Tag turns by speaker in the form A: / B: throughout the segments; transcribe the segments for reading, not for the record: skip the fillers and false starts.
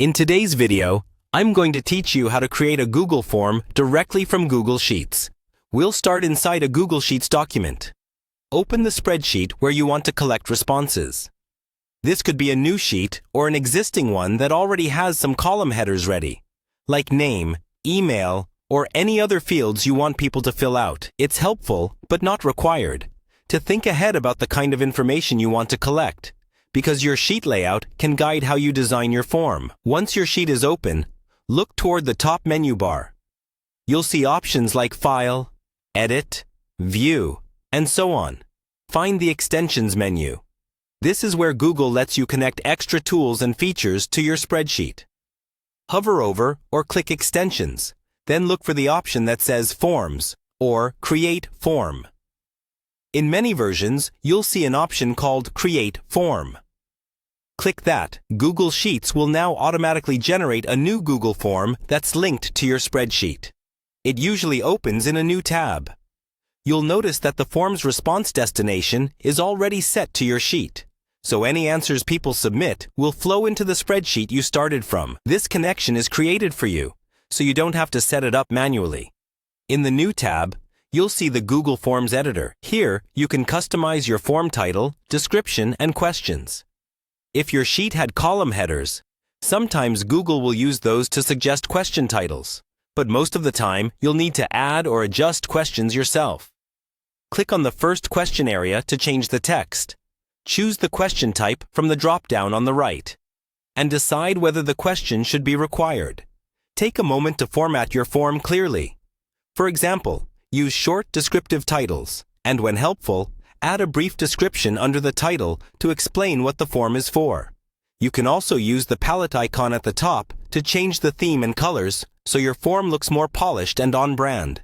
A: In today's video, I'm going to teach you how to create a Google form directly from Google Sheets. We'll start inside a Google Sheets document. Open the spreadsheet where you want to collect responses. This could be a new sheet or an existing one that already has some column headers ready, like name, email, or any other fields you want people to fill out. It's helpful, but not required, to think ahead about the kind of information you want to collect, because your sheet layout can guide how you design your form. Once your sheet is open, look toward the top menu bar. You'll see options like File, Edit, View, and so on. Find the Extensions menu. This is where Google lets you connect extra tools and features to your spreadsheet. Hover over or click Extensions, then look for the option that says Forms or Create Form. In many versions, you'll see an option called Create Form. Click that. Google Sheets will now automatically generate a new Google form that's linked to your spreadsheet. It usually opens in a new tab. You'll notice that the form's response destination is already set to your sheet, so any answers people submit will flow into the spreadsheet you started from. This connection is created for you, so you don't have to set it up manually. In the New tab, you'll see the Google Forms editor. Here, you can customize your form title, description, and questions. If your sheet had column headers, sometimes Google will use those to suggest question titles, but most of the time, you'll need to add or adjust questions yourself. Click on the first question area to change the text. Choose the question type from the drop-down on the right, and decide whether the question should be required. Take a moment to format your form clearly. For example, use short descriptive titles, and when helpful, add a brief description under the title to explain what the form is for. You can also use the palette icon at the top to change the theme and colors so your form looks more polished and on-brand.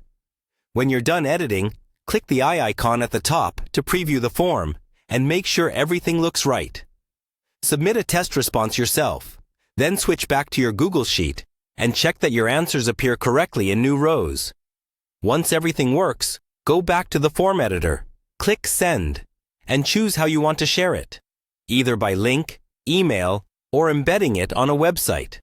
A: When you're done editing, click the eye icon at the top to preview the form and make sure everything looks right. Submit a test response yourself, then switch back to your Google Sheet and check that your answers appear correctly in new rows. Once everything works, go back to the form editor, click Send, and choose how you want to share it, either by link, email, or embedding it on a website.